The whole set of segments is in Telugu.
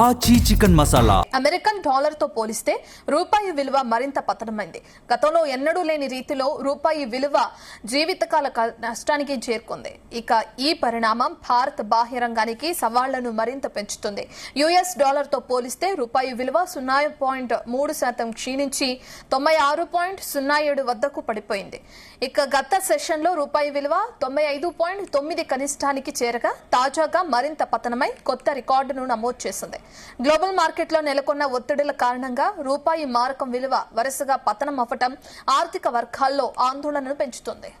ఆచి చికెన్ మసాలా. అమెరికన్ డాలర్ తో పోలిస్తే రూపాయి విలువ మరింత పతనమైంది. గతంలో ఎన్నడూ లేని రీతిలో రూపాయి విలువ జీవితకాల నష్టానికి చేరుకుంది. ఇక ఈ పరిణామం భారత్ బాహ్య రంగానికి సవాళ్లను మరింత పెంచుతుంది. యుఎస్ డాలర్ తో పోలిస్తే రూపాయి విలువ 0.3% క్షీణించి 96.07 వద్దకు పడిపోయింది. ఇక గత సెషన్ లో రూపాయి విలువ 95.9 కనిష్టానికి చేరగా తాజాగా మరింత పతనమై కొత్త రికార్డును నమోదు చేసింది. గ్లోబల్ మార్కెట్లో నెలకొన్న ఒత్తిడుల కారణంగా రూపాయి మారకం విలువ వరుసగా పతనం అవ్వటం ఆర్థిక వర్గాల్లో ఆందోళనను పెంచుతుంది.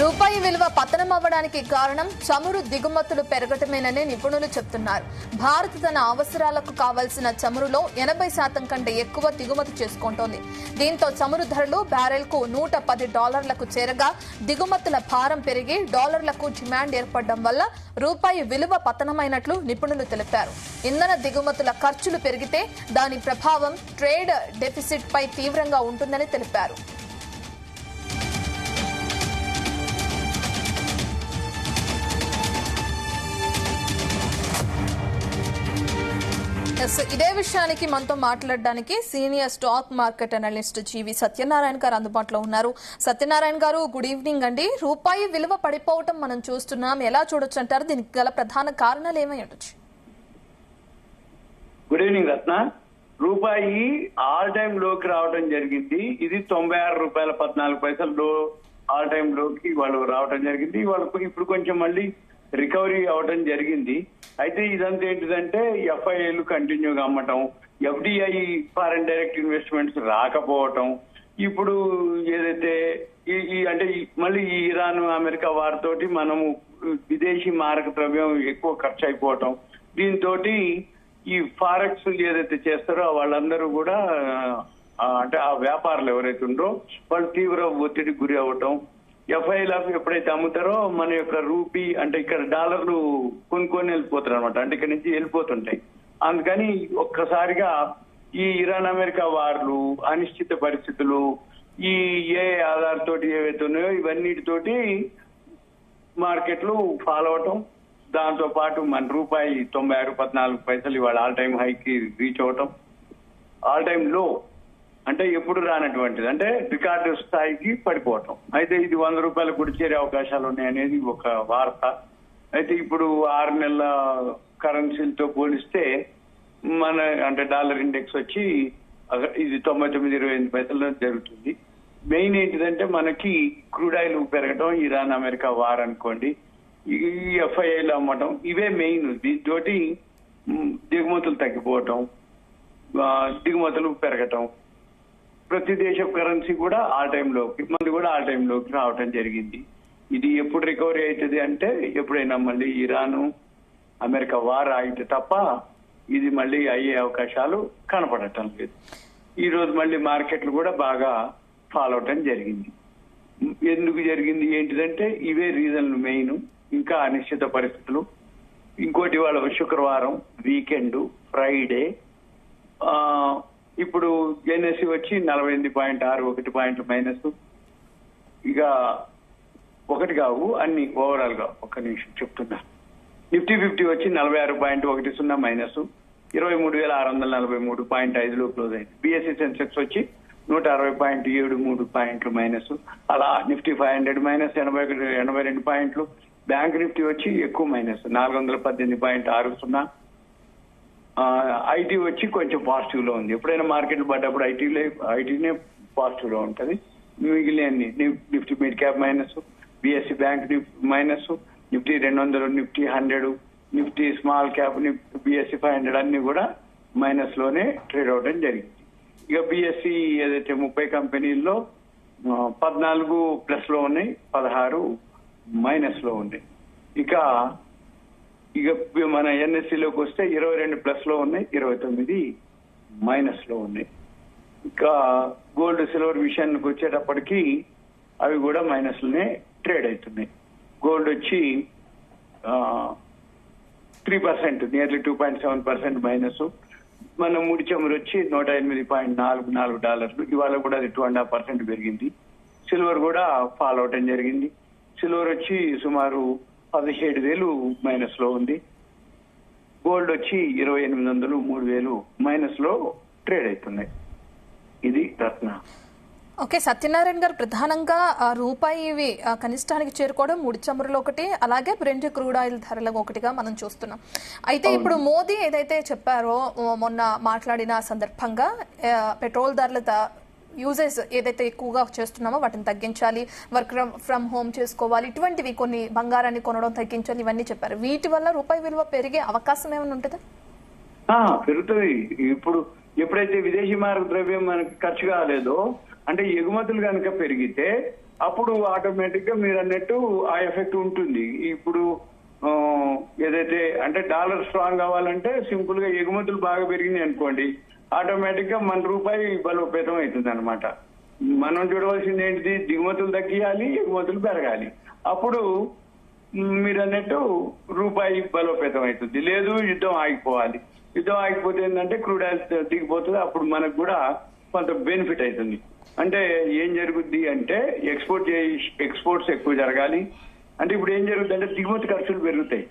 రూపాయి విలువ పతనం అవ్వడానికి కారణం చమురు దిగుమతులు పెరగటమేనని నిపుణులు చెబుతున్నారు. భారత్ తన అవసరాలకు కావలసిన చమురులో 80% కంటే ఎక్కువ దిగుమతి చేసుకుంటోంది. దీంతో చమురు ధరలు బ్యారెల్కు $110 చేరగా దిగుమతుల భారం పెరిగి డాలర్లకు డిమాండ్ ఏర్పడడం వల్ల రూపాయి విలువ పతనమైనట్లు నిపుణులు తెలిపారు. ఇంధన దిగుమతుల ఖర్చులు పెరిగితే దాని ప్రభావం ట్రేడ్ డెఫిసిట్ పై తీవ్రంగా ఉంటుందని తెలిపారు. ఇదే విషయానికి మనతో మాట్లాడడానికి సీనియర్ స్టాక్ మార్కెట్ అనలిస్ట్ జీవి సత్యనారాయణ గారు అందుబాటులో ఉన్నారు. సత్యనారాయణ గారు, గుడ్ ఈవినింగ్ అండి. రూపాయి విలువ పడిపోవటం మనం చూస్తున్నాం, ఎలా చూడొచ్చు అంటారు? దీనికి గల ప్రధాన కారణాలు ఏమై ఉండొచ్చు? గుడ్ ఈవినింగ్ రత్న. రూపాయి ఆల్ టైమ్ లోకి రావడం జరిగింది. ఇది $96.14 ఆల్ టైమ్ లోకి వాళ్ళు రావడం జరిగింది. వాళ్ళకు ఇప్పుడు కొంచెం మళ్ళీ రికవరీ అవడం జరిగింది. అయితే ఇదంతా ఏంటిదంటే ఎఫ్ఐఐలు కంటిన్యూగా అమ్మటం, ఎఫ్డిఐ ఫారెన్ డైరెక్ట్ ఇన్వెస్ట్మెంట్స్ రాకపోవటం, ఇప్పుడు ఏదైతే అంటే మళ్ళీ ఈ ఇరాన్ అమెరికా వారితోటి మనము విదేశీ మారక ద్రవ్యం ఎక్కువ ఖర్చు అయిపోవటం, దీంతో ఈ ఫారెక్స్ ఏదైతే చేస్తారో వాళ్ళందరూ కూడా అంటే ఆ వ్యాపారులు ఎవరైతే ఉందో వాళ్ళు తీవ్ర ఒత్తిడికి గురి అవ్వటం, ఎఫ్ఐలు ఎప్పుడైతే అమ్ముతారో మన యొక్క రూపీ అంటే ఇక్కడ డాలర్లు కొనుక్కొని వెళ్ళిపోతారు అనమాట, అంటే ఇక్కడ నుంచి వెళ్ళిపోతుంటాయి. అందుకని ఒక్కసారిగా ఈ ఇరాన్ అమెరికా వార్లు, అనిశ్చిత పరిస్థితులు, ఈ ఆధార్తోటి ఏవైతే ఉన్నాయో ఇవన్నిటితోటి మార్కెట్లు ఫాలో అవటం, దాంతో పాటు మన రూపాయి 96.14 ఇవాళ ఆల్ టైమ్ హైకి రీచ్ అవటం, ఆల్ టైమ్ లో అంటే ఎప్పుడు రానటువంటిది అంటే రికార్డు స్థాయికి పడిపోవటం. అయితే ఇది $100 కూడా చేరే అవకాశాలు ఉన్నాయనేది ఒక వార్త. అయితే ఇప్పుడు 6 నెలల కరెన్సీలతో పోలిస్తే మన అంటే డాలర్ ఇండెక్స్ వచ్చి ఇది 99.28 జరుగుతుంది. మెయిన్ ఏంటిదంటే మనకి క్రూడ్ ఆయిల్ పెరగటం, ఇరాన్ అమెరికా వార్ అనుకోండి, ఈ ఎఫ్ఐఐలు అమ్మటం, ఇవే మెయిన్. దీంతోటి దిగుమతులు తగ్గిపోవటం, దిగుమతులు పెరగటం, ప్రతి దేశ కరెన్సీ కూడా ఆల్ టైమ్ లోకి మంది కూడా ఆల్ టైమ్ లోకి రావటం జరిగింది. ఇది ఎప్పుడు రికవరీ అవుతుంది అంటే ఎప్పుడైనా మళ్ళీ ఇరాను అమెరికా వార్ అయితే తప్ప ఇది మళ్ళీ అయ్యే అవకాశాలు కనపడటం లేదు. ఈ రోజు మళ్ళీ మార్కెట్లు కూడా బాగా ఫాలో అవటం జరిగింది. ఎందుకు జరిగింది ఏంటిదంటే ఇవే రీజన్లు మెయిన్. ఇంకా అనిశ్చిత పరిస్థితులు, ఇంకోటి వాళ్ళ శుక్రవారం వీకెండ్, ఫ్రైడే, ఇప్పుడు ఎన్ఎస్సి వచ్చి 48.61 పాయింట్లు మైనస్. ఇక ఒకటి కావు అన్ని ఓవరాల్ గా ఒక్క నిమిషం చెప్తున్నా. నిఫ్టీ 50 వచ్చి 46.10 మైనస్, 23,643.5 క్లోజ్ అయింది. బిఎస్సి సెన్సెక్స్ వచ్చి 160.73 పాయింట్లు మైనస్. అలా నిఫ్టీ 500 మైనస్ 82 పాయింట్లు. బ్యాంక్ నిఫ్టీ వచ్చి ఎక్కువ మైనస్ 418.60. ఐటీ వచ్చి కొంచెం పాజిటివ్ లో ఉంది. ఎప్పుడైనా మార్కెట్లు పడ్డప్పుడు ఐటీనే పాజిటివ్ లో ఉంటది. మిగిలిన Nifty mid cap minus, BSc bank minus, Nifty 200, Nifty 100, Nifty small cap, BSc 500 అన్ని కూడా మైనస్ లోనే ట్రేడ్ అవడం జరిగింది. ఇక బిఎస్సి ఏదైతే 30 కంపెనీల్లో 14 ప్లస్ లో ఉన్నాయి, 16 మైనస్ లో ఉన్నాయి. ఇక మన ఎన్ఎస్సిలోకి వస్తే 22 ప్లస్ లో ఉన్నాయి, 29 మైనస్ లో ఉన్నాయి. ఇంకా గోల్డ్ సిల్వర్ విషయానికి వచ్చేటప్పటికి అవి కూడా మైనస్ లోనే ట్రేడ్ అవుతున్నాయి. గోల్డ్ వచ్చి 3%, నియర్లీ 2.7% మైనస్. మన ముడి చమురు వచ్చి $108.44. ఇవాళ కూడా అది 2.5% పెరిగింది. సిల్వర్ కూడా ఫాల్ అవటం జరిగింది. సిల్వర్ వచ్చి సుమారు 17,000 మైనస్ లో ఉంది. గోల్డ్ వచ్చి 2,800, 3,000 మైనస్ లో ట్రేడ్ అవుతున్నాయి. ఇది రత్న. ఓకే, సత్యనారాయణ గారు, ప్రధానంగా రూపాయి కనిష్టానికి చేరుకోవడం ముడి చమురులో ఒకటి, అలాగే బ్రెంట్ క్రూడ్ ఆయిల్ ధరలు ఒకటిగా మనం చూస్తున్నాం. అయితే ఇప్పుడు మోదీ ఏదైతే చెప్పారో మొన్న మాట్లాడిన సందర్భంగా పెట్రోల్ ధరల యూజెస్ ఏదైతే ఎక్కువగా చేస్తున్నామో వాటిని తగ్గించాలి, వర్క్ ఫ్రమ్ హోమ్ చేసుకోవాలి, ఇటువంటివి కొన్ని బంగారాన్ని కొనడం తగ్గించాలి, ఇవన్నీ చెప్పారు. వీటి వల్ల రూపాయి విలువ పెరిగే అవకాశం ఏమైనా ఉంటుందా? పెరుగుతుంది. ఇప్పుడు ఎప్పుడైతే విదేశీ మారక ద్రవ్యం మనకి ఖర్చు కాలేదో, అంటే ఎగుమతులు కనుక పెరిగితే అప్పుడు ఆటోమేటిక్ గా మీరు అన్నట్టు ఆ ఎఫెక్ట్ ఉంటుంది. ఇప్పుడు ఏదైతే అంటే డాలర్ స్ట్రాంగ్ అవ్వాలంటే సింపుల్ గా ఎగుమతులు బాగా పెరిగినాయి అనుకోండి, ఆటోమేటిక్ గా మన రూపాయి బలోపేతం అవుతుంది అనమాట. మనం చూడవలసింది ఏంటిది, దిగుమతులు తగ్గియాలి, ఎగుమతులు పెరగాలి. అప్పుడు మీరు అన్నట్టు రూపాయి బలోపేతం అవుతుంది. లేదు యుద్ధం ఆగిపోవాలి. యుద్ధం ఆగిపోతే ఏంటంటే క్రూడ్ ఆయిల్ దిగిపోతుంది. అప్పుడు మనకు కూడా కొంత బెనిఫిట్ అవుతుంది. అంటే ఏం జరుగుద్ది అంటే ఎక్స్పోర్ట్స్ ఎక్కువ జరగాలి. అంటే ఇప్పుడు ఏం జరుగుతుంది అంటే దిగుమతి ఖర్చులు పెరుగుతాయి.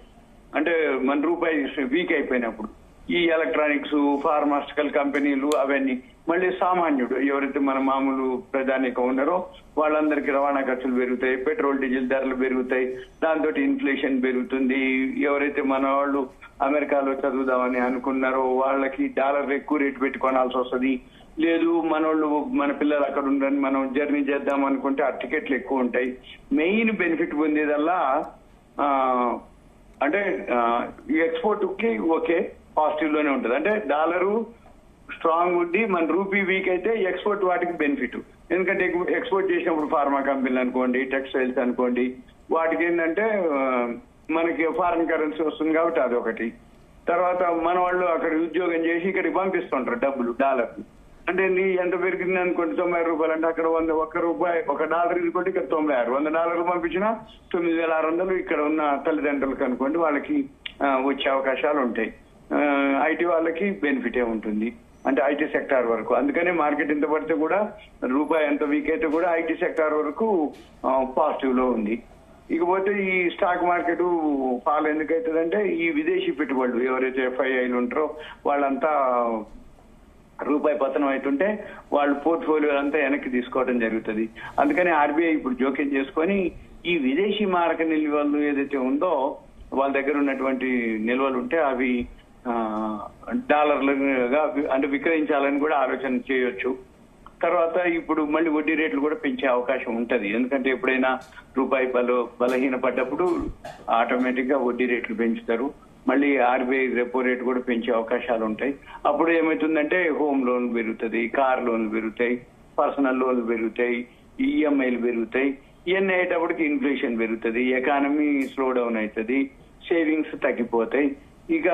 అంటే మన రూపాయి వీక్ అయిపోయినప్పుడు ఈ ఎలక్ట్రానిక్స్, ఫార్మాస్యూటికల్ కంపెనీలు అవన్నీ, మళ్ళీ సామాన్యుడు ఎవరైతే మన మామూలు ప్రజానికం ఉన్నారో వాళ్ళందరికీ రవాణా ఖర్చులు పెరుగుతాయి, పెట్రోల్ డీజిల్ ధరలు పెరుగుతాయి, దాంతో ఇన్ఫ్లేషన్ పెరుగుతుంది. ఎవరైతే మన వాళ్ళు అమెరికాలో చదువుదామని అనుకున్నారో వాళ్ళకి డాలర్ ఎక్కువ రేటు పెట్టి కొనాల్సి వస్తుంది. లేదు మనోళ్ళు మన పిల్లలు అక్కడ ఉండని మనం జర్నీ చేద్దాం అనుకుంటే ఆ టికెట్లు ఎక్కువ ఉంటాయి. మెయిన్ బెనిఫిట్ పొందేదల్లా అంటే ఎక్స్పోర్ట్ కి ఓకే పాజిటివ్ లోనే ఉంటుంది. అంటే డాలరు స్ట్రాంగ్ ఉండి మన రూపీ వీక్ అయితే ఎక్స్పోర్ట్ వాటికి బెనిఫిట్. ఎందుకంటే ఎక్స్పోర్ట్ చేసినప్పుడు ఫార్మా కంపెనీలు అనుకోండి, టెక్స్టైల్స్ అనుకోండి, వాటికి ఏంటంటే మనకి ఫారిన్ కరెన్సీ వస్తుంది కాబట్టి అదొకటి. తర్వాత మన వాళ్ళు అక్కడ ఉద్యోగం చేసి ఇక్కడికి పంపిస్తుంటారు డబ్బులు, డాలర్. అంటే ఎంత పెరిగింది అనుకోండి, $90 అంటే అక్కడ $1 అనుకోండి, ఇక్కడ 96. $100 పంపించినా 9,600 ఇక్కడ ఉన్న తల్లిదండ్రులకు అనుకోండి వాళ్ళకి వచ్చే అవకాశాలు ఉంటాయి. ఐటీ వాళ్ళకి బెనిఫిట్ ఉంటుంది, అంటే ఐటీ సెక్టార్ వరకు. అందుకనే మార్కెట్ ఎంత పడితే కూడా రూపాయి ఎంత వీక్ అయితే కూడా ఐటీ సెక్టార్ వరకు పాజిటివ్ లో ఉంది. ఇకపోతే ఈ స్టాక్ మార్కెట్ ఫాల్ ఎందుకైతుందంటే ఈ విదేశీ పెట్టుబడులు ఎవరైతే FIIలు ఉంటారో వాళ్ళంతా రూపాయి పతనం అవుతుంటే వాళ్ళు పోర్ట్ఫోలియో అంతా వెనక్కి తీసుకోవడం జరుగుతుంది. అందుకని RBI ఇప్పుడు జోక్యం చేసుకొని ఈ విదేశీ మారక నిల్వలు ఏదైతే ఉందో వాళ్ళ దగ్గర ఉన్నటువంటి నిల్వలు ఉంటే అవి డాలర్లుగా అంటే విక్రయించాలని కూడా ఆలోచన చేయొచ్చు. తర్వాత ఇప్పుడు మళ్ళీ వడ్డీ రేట్లు కూడా పెంచే అవకాశం ఉంటది. ఎందుకంటే ఎప్పుడైనా రూపాయి బలహీన పడ్డప్పుడు ఆటోమేటిక్ గా వడ్డీ రేట్లు పెంచుతారు. మళ్ళీ RBI రెపో రేట్ కూడా పెంచే అవకాశాలు ఉంటాయి. అప్పుడు ఏమవుతుందంటే హోమ్ లోన్ పెరుగుతుంది, కార్ లోన్లు పెరుగుతాయి, పర్సనల్ లోన్లు పెరుగుతాయి, EMIలు పెరుగుతాయి. ఇవన్నీ అయ్యేటప్పటికి ఇన్ఫ్లేషన్ పెరుగుతుంది, ఎకానమీ స్లో డౌన్ అవుతుంది, సేవింగ్స్ తగ్గిపోతాయి. ఇక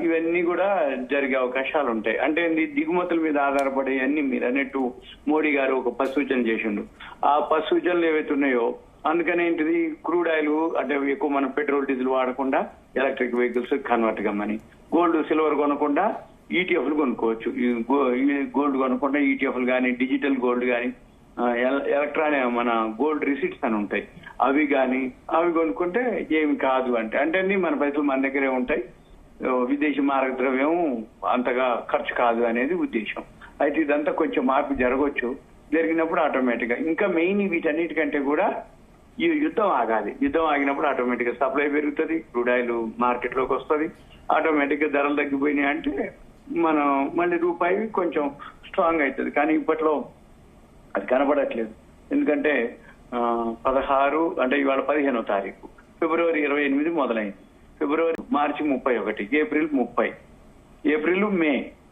ఇవన్నీ కూడా జరిగే అవకాశాలు ఉంటాయి. అంటే దిగుమతుల మీద ఆధారపడే అన్ని మీరు అన్నట్టు మోడీ గారు ఒక 10 సూచనలు చేసిండు. ఆ 10 సూచనలు ఏవైతే ఉన్నాయో అందుకని ఏంటిది క్రూడ్ ఆయిల్ అంటే ఎక్కువ మనం పెట్రోల్ డీజిల్ వాడకుండా ఎలక్ట్రిక్ వెహికల్స్ కన్వర్ట్ కమ్మని, గోల్డ్ సిల్వర్ కొనకుండా ETFలు కొనుక్కోవచ్చు. గోల్డ్ కొనకుండా ETFలు కానీ, డిజిటల్ గోల్డ్ కానీ, ఎలక్ట్రానిక్ మన గోల్డ్ రిసిట్స్ అని ఉంటాయి అవి కానీ అవి కొనుక్కుంటే ఏమి కాదు. అంటే మన పైసలు మన దగ్గరే ఉంటాయి, విదేశీ మారక ద్రవ్యం అంతగా ఖర్చు కాదు అనేది ఉద్దేశం. అయితే ఇదంతా కొంచెం మార్పు జరగవచ్చు. జరిగినప్పుడు ఆటోమేటిక్ గా ఇంకా మెయిన్ వీటన్నిటికంటే కూడా ఈ యుద్ధం ఆగాలి. యుద్ధం ఆగినప్పుడు ఆటోమేటిక్ గా సప్లై పెరుగుతుంది, క్రూడ్ ఆయిల్ మార్కెట్ లోకి వస్తుంది, ఆటోమేటిక్ గా ధరలు తగ్గిపోయినాయి అంటే మనం మళ్ళీ రూపాయి కొంచెం స్ట్రాంగ్ అవుతుంది. కానీ ఇప్పట్లో అది కనబడట్లేదు. ఎందుకంటే 16 అంటే ఇవాళ 15వ తారీఖు, ఫిబ్రవరి 28 మొదలైంది, ఫిబ్రవరి, మార్చి 31, ఏప్రిల్ 30, ఏప్రిల్, మే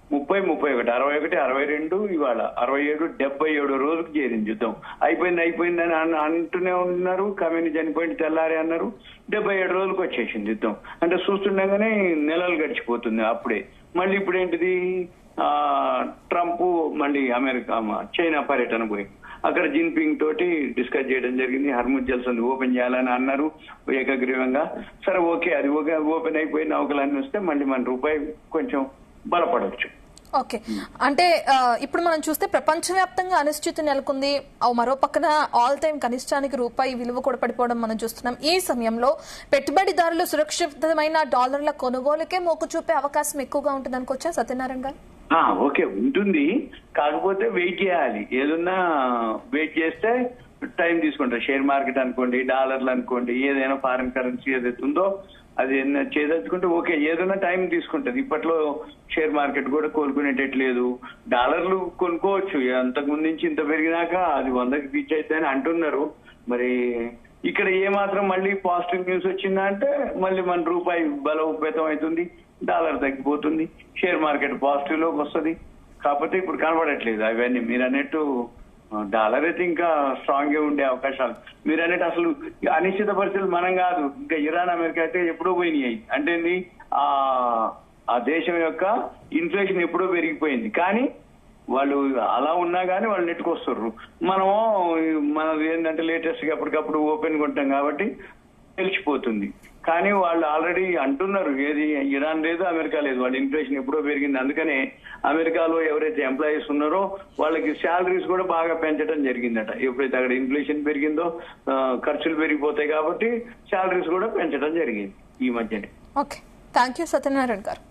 30, 31, 61, 62, ఇవాళ 67, 77 రోజులకు చేరింది యుద్ధం. అయిపోయిందని అంటూనే ఉన్నారు. కమ్యూని చనిపోయింది తెల్లారి అన్నారు. 77 రోజులకు వచ్చేసింది యుద్ధం. అంటే చూస్తుండగానే నెలలు గడిచిపోతుంది. అప్పుడే మళ్ళీ ఇప్పుడు ఏంటిది ట్రంప్ మళ్ళీ అమెరికా చైనా పర్యటన పోయి అక్కడ జిన్పింగ్ తోటి డిస్కస్ చేయడం జరిగింది. హర్ముజ్ జల్సన్ ఓపెన్ చేయాలని అన్నారు ఏకగ్రీవంగా. సరే ఓకే, అది ఓపెన్ అయిపోయి నౌకలన్నీ వస్తే మళ్ళీ మన రూపాయి కొంచెం బలపడవచ్చు. ఓకే, అంటే ఇప్పుడు మనం చూస్తే ప్రపంచవ్యాప్తంగా అనిశ్చితి నెలకొంది. మరో పక్కన ఆల్ టైమ్ కనిష్టానికి రూపాయి విలువ కూడా పడిపోవడం మనం చూస్తున్నాం. ఈ సమయంలో పెట్టుబడిదారులు సురక్షితమైన డాలర్ల కొనుగోలుకే మొగ్గు చూపే అవకాశం ఎక్కువగా ఉంటుంది అనుకోవచ్చా సత్యనారాయణ గారు? ఓకే, ఉంటుంది. కాకపోతే వెయిట్ చేయాలి. ఏదన్నా వెయిట్ చేస్తే టైం తీసుకుంటారు. షేర్ మార్కెట్ అనుకోండి, డాలర్లు అనుకోండి, ఏదైనా ఫారిన్ కరెన్సీ ఏదైతే ఉందో అది చేదలుచుకుంటే ఓకే, ఏదైనా టైం తీసుకుంటది. ఇప్పట్లో షేర్ మార్కెట్ కూడా కోలుకునేటట్లేదు. డాలర్లు కొనుక్కోవచ్చు, అంతకు ముందు నుంచి ఇంత పెరిగినాక అది 100కి రీచ్ అయితే అని అంటున్నారు. మరి ఇక్కడ ఏమాత్రం మళ్ళీ పాజిటివ్ న్యూస్ వచ్చిందా అంటే మళ్ళీ మన రూపాయి బలోపేతం అవుతుంది, డాలర్ తగ్గిపోతుంది, షేర్ మార్కెట్ పాజిటివ్ లోకి వస్తుంది. కాకపోతే ఇప్పుడు కనబడట్లేదు అవన్నీ. మీరు అన్నట్టు డాలర్ అయితే ఇంకా స్ట్రాంగ్ గా ఉండే అవకాశాలు. మీరు అన్నట్టు అసలు అనిశ్చిత పరిస్థితులు మనం కాదు, ఇంకా ఇరాన్ అమెరికా అయితే ఎప్పుడో పోయినాయి. అంటే ఆ దేశం యొక్క ఇన్ఫ్లేషన్ ఎప్పుడో పెరిగిపోయింది. కానీ వాళ్ళు అలా ఉన్నా కానీ వాళ్ళు నెట్టుకొస్తారు. మనది ఏంటంటే లేటెస్ట్ గా ఎప్పటికప్పుడు ఓపెన్ కొంటాం కాబట్టి తెలిసిపోతుంది. కానీ వాళ్ళు ఆల్రెడీ అంటున్నారు, ఏది ఇరాన్ లేదు, అమెరికా లేదు, వాళ్ళ ఇన్ఫ్లేషన్ ఎప్పుడో పెరిగింది. అందుకనే అమెరికాలో ఎవరైతే ఎంప్లాయీస్ ఉన్నారో వాళ్ళకి శాలరీస్ కూడా బాగా పెంచడం జరిగిందట. ఎప్పుడైతే అక్కడ ఇన్ఫ్లేషన్ పెరిగిందో ఖర్చులు పెరిగిపోతాయి కాబట్టి శాలరీస్ కూడా పెంచడం జరిగింది ఈ మధ్యనే. ఓకే, థ్యాంక్ యూ సత్యనారాయణ గారు.